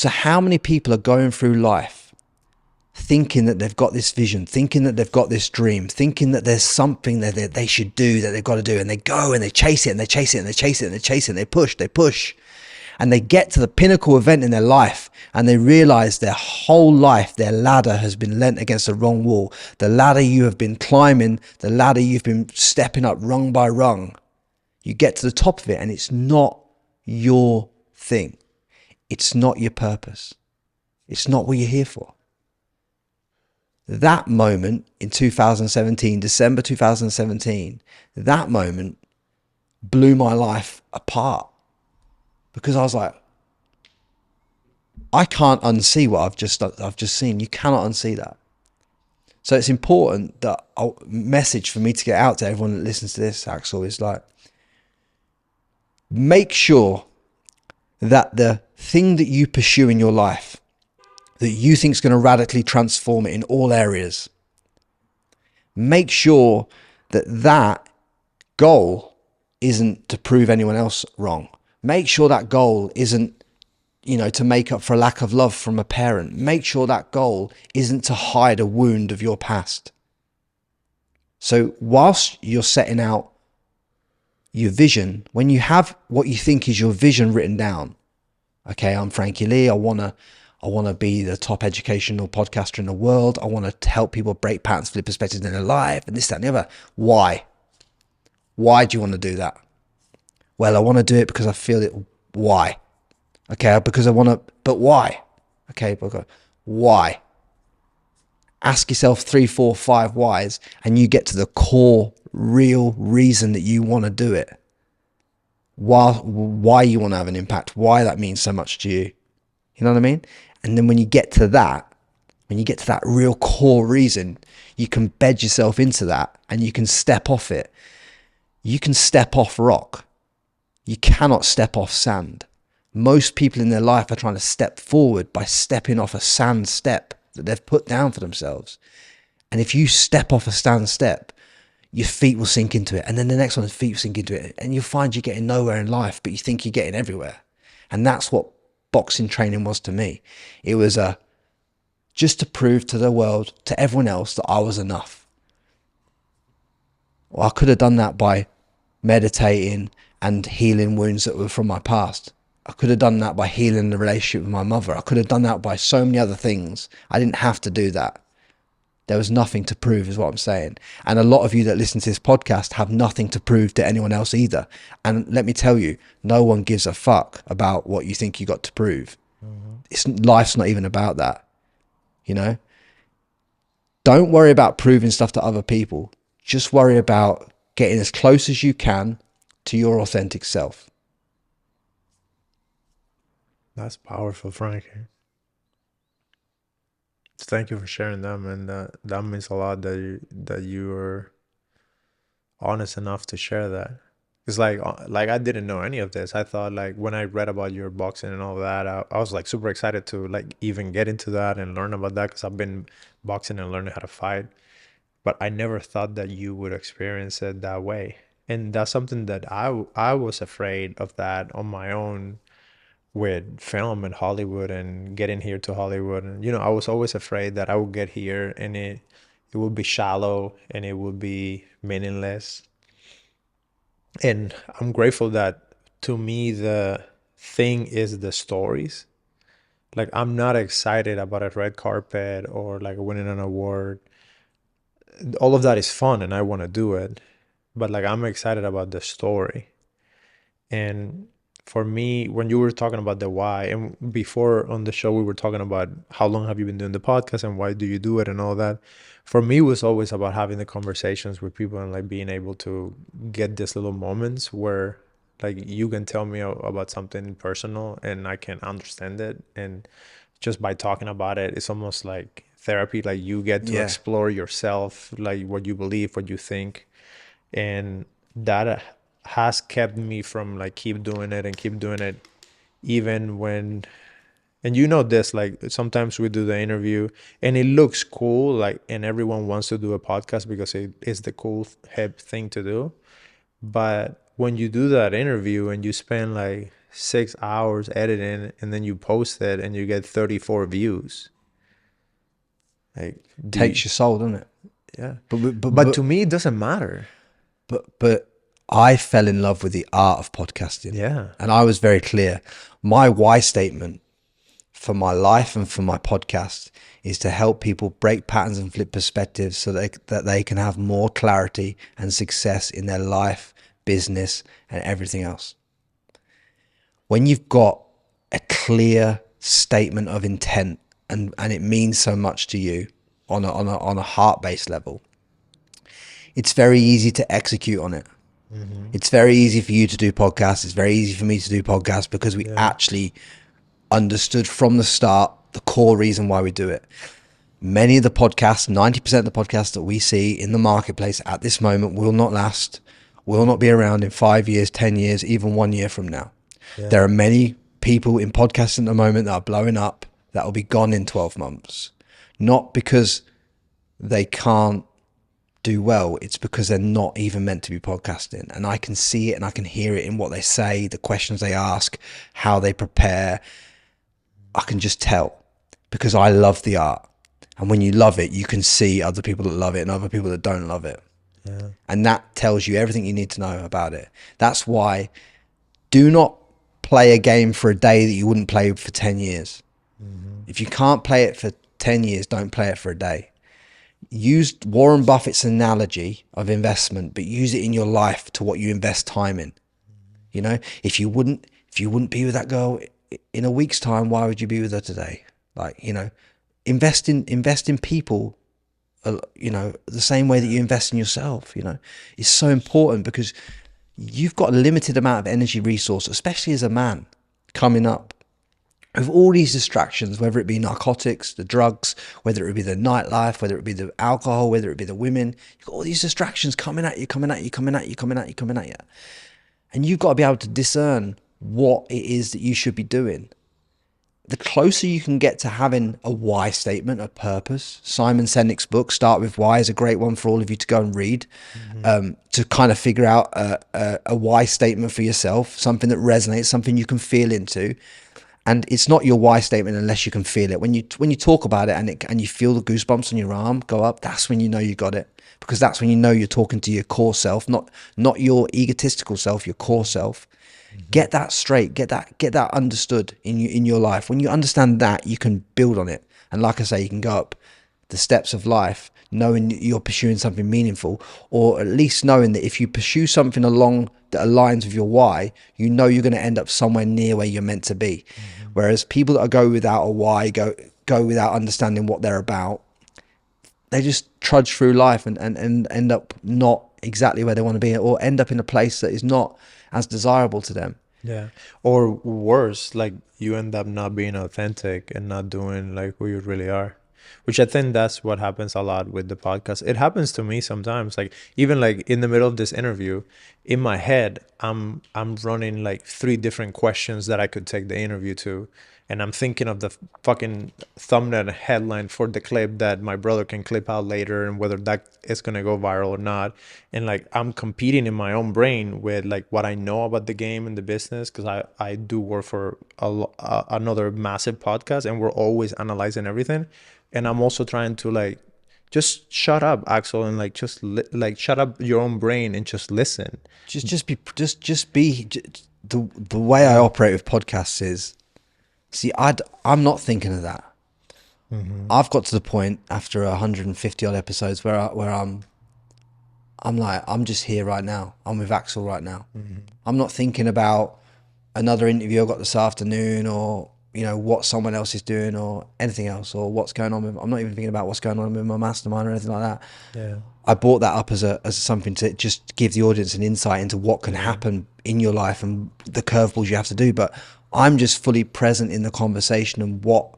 So how many people are going through life thinking that they've got this vision, thinking that they've got this dream, thinking that there's something that they should do, that they've got to do, and they go and they chase it and they chase it and they chase it and they chase it and they push, and they get to the pinnacle event in their life and they realize their whole life, their ladder has been leant against the wrong wall. The ladder you have been climbing, the ladder you've been stepping up rung by rung. You get to the top of it and it's not your thing. It's not your purpose. It's not what you're here for. That moment in 2017, December 2017, that moment blew my life apart, because I was like, I can't unsee what I've just seen. You cannot unsee that. So it's important that a message for me to get out to everyone that listens to this, Axel, is like, make sure that the thing that you pursue in your life, that you think is going to radically transform it in all areas, make sure that that goal isn't to prove anyone else wrong. Make sure that goal isn't, to make up for a lack of love from a parent. Make sure that goal isn't to hide a wound of your past. So whilst you're setting out your vision, when you have what you think is your vision written down, okay, I'm Frankie Lee, I want to be the top educational podcaster in the world. I want to help people break patterns, flip perspectives in their life, and this, that, and the other. Why? Why do you want to do that? Well, I want to do it because I feel it. Why? Okay, because I want to, but why? Okay, but why? Ask yourself 3, 4, 5 whys, and you get to the core, real reason that you want to do it. Why you want to have an impact, why that means so much to you. You know what I mean? And then when you get to that real core reason, you can bed yourself into that and you can step off it. You can step off rock. You cannot step off sand. Most people in their life are trying to step forward by stepping off a sand step that they've put down for themselves. And if you step off a sand step, your feet will sink into it. And then the next one, the feet will sink into it. And you'll find you're getting nowhere in life, but you think you're getting everywhere. And that's what boxing training was to me. It was just to prove to the world, to everyone else, that I was enough. Well, I could have done that by meditating and healing wounds that were from my past. I could have done that by healing the relationship with my mother. I could have done that by so many other things. I didn't have to do that. There was nothing to prove, is what I'm saying. And a lot of you that listen to this podcast have nothing to prove to anyone else either. And let me tell you, no one gives a fuck about what you think you got to prove. Life's not even about that, Don't worry about proving stuff to other people. Just worry about getting as close as you can to your authentic self. That's powerful, Frankie. Thank you for sharing them, and that means a lot that you are honest enough to share that. It's like I didn't know any of this. I thought, like, when I read about your boxing and all that, I was like super excited to like even get into that and learn about that, because I've been boxing and learning how to fight, but I never thought that you would experience it that way. And that's something that I was afraid of that on my own with film in Hollywood and getting here to Hollywood. And I was always afraid that I would get here and it would be shallow and it would be meaningless. And I'm grateful that, to me, the thing is the stories. Like, I'm not excited about a red carpet or like winning an award. All of that is fun and I want to do it, but like, I'm excited about the story. And for me, when you were talking about the why, and before on the show we were talking about how long have you been doing the podcast and why do you do it and all that, for me it was always about having the conversations with people and like being able to get these little moments where like you can tell me about something personal and I can understand it, and just by talking about it, it's almost like therapy. Like, you get to explore yourself, like what you believe, what you think, and that has kept me from like keep doing it even when, and this, like, sometimes we do the interview and it looks cool, like, and everyone wants to do a podcast because it is the cool hip thing to do. But when you do that interview and you spend like 6 hours editing, and then you post it and you get 34 views. Like, Takes your soul, doesn't it? yeah. But But to me, it doesn't matter. but I fell in love with the art of podcasting. Yeah. And I was very clear. My why statement for my life and for my podcast is to help people break patterns and flip perspectives so that they can have more clarity and success in their life, business, and everything else. When you've got a clear statement of intent and it means so much to you on a heart-based level, it's very easy to execute on it. Mm-hmm. It's very easy for you to do podcasts. It's very easy for me to do podcasts because we actually understood from the start the core reason why we do it. Many of the podcasts, 90% of the podcasts that we see in the marketplace at this moment will not last, will not be around in 5 years, 10 years, even 1 year from now. Yeah. There are many people in podcasting at the moment that are blowing up that will be gone in 12 months. Not because they can't do well, it's because they're not even meant to be podcasting. And I can see it and I can hear it in what they say, the questions they ask, how they prepare. I can just tell because I love the art. And when you love it, you can see other people that love it and other people that don't love it. Yeah. And that tells you everything you need to know about it. That's why do not play a game for a day that you wouldn't play for 10 years. Mm-hmm. If you can't play it for 10 years, don't play it for a day. Use Warren Buffett's analogy of investment, but use it in your life to what you invest time in. You know, if you wouldn't be with that girl in a week's time, why would you be with her today? Like, you know, invest in people, you know, the same way that you invest in yourself. You know, it's so important because you've got a limited amount of energy resource, especially as a man coming up. With all these distractions, whether it be narcotics, the drugs, whether it be the nightlife, whether it be the alcohol, whether it be the women, you've got all these distractions coming at you. And you've got to be able to discern what it is that you should be doing. The closer you can get to having a why statement, a purpose. Simon Sinek's book, Start With Why, is a great one for all of you to go and read, to kind of figure out a why statement for yourself, something that resonates, something you can feel into. And it's not your why statement unless you can feel it. When you talk about it and you feel the goosebumps on your arm go up, that's when you know you got it. Because that's when you know you're talking to your core self, not your egotistical self, your core self. Mm-hmm. Get that straight, get that understood in your life. When you understand that, you can build on it. And like I say, you can go up the steps of life knowing that you're pursuing something meaningful, or at least knowing that if you pursue something along that aligns with your why, you know you're going to end up somewhere near where you're meant to be. Mm-hmm. Whereas people that go without a why, go without understanding what they're about, they just trudge through life and end up not exactly where they want to be, or end up in a place that is not as desirable to them. Yeah. Or worse, like you end up not being authentic and not doing like who you really are. Which I think that's what happens a lot with the podcast. It happens to me sometimes, like even like in the middle of this interview, in my head, I'm running like 3 different questions that I could take the interview to. And I'm thinking of the fucking thumbnail headline for the clip that my brother can clip out later and whether that is going to go viral or not. And like I'm competing in my own brain with like what I know about the game and the business, because I do work for another massive podcast and we're always analyzing everything. And I'm also trying to like, just shut up, Axel, and like just like shut up your own brain and just listen. Just be the way I operate with podcasts is, see, I'm not thinking of that. Mm-hmm. I've got to the point after 150 odd episodes where I'm like, I'm just here right now. I'm with Axel right now. Mm-hmm. I'm not thinking about another interview I got this afternoon, or you know what someone else is doing, or anything else, or what's going on with. I'm not even thinking about what's going on with my mastermind or anything like that. Yeah. I brought that up as something to just give the audience an insight into what can happen in your life and the curveballs you have to do. But I'm just fully present in the conversation, and what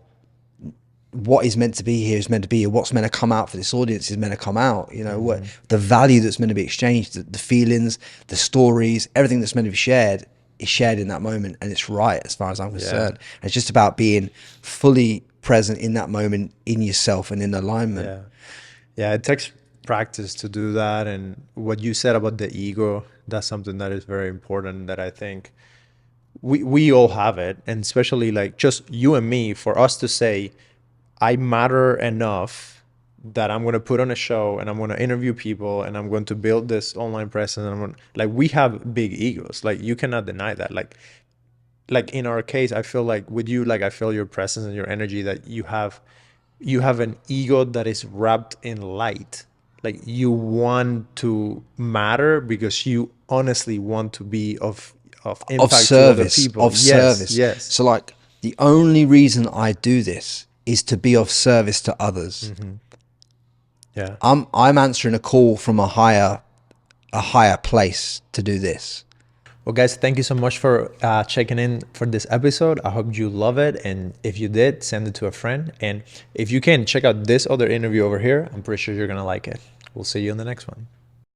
is meant to be here is meant to be, or what's meant to come out for this audience is meant to come out. You know, what the value that's meant to be exchanged, the feelings, the stories, everything that's meant to be shared is shared in that moment, and it's right as far as I'm concerned. Yeah. And it's just about being fully present in that moment, in yourself and in alignment. Yeah, it takes practice to do that. And what you said about the ego, that's something that is very important, that I think we all have it, and especially like just you and me, for us to say, I matter enough that I'm going to put on a show and I'm going to interview people and I'm going to build this online presence. And like, we have big egos. Like, you cannot deny that. Like in our case, I feel like with you, like I feel your presence and your energy, that you have an ego that is wrapped in light. Like, you want to matter because you honestly want to be of impact to other people. Of service. Yes. So like the only reason I do this is to be of service to others. Yeah. I'm answering a call from a higher place to do this. Well, guys, thank you so much for checking in for this episode. I hope you love it. And if you did, send it to a friend. And if you can, check out this other interview over here. I'm pretty sure you're going to like it. We'll see you in the next one.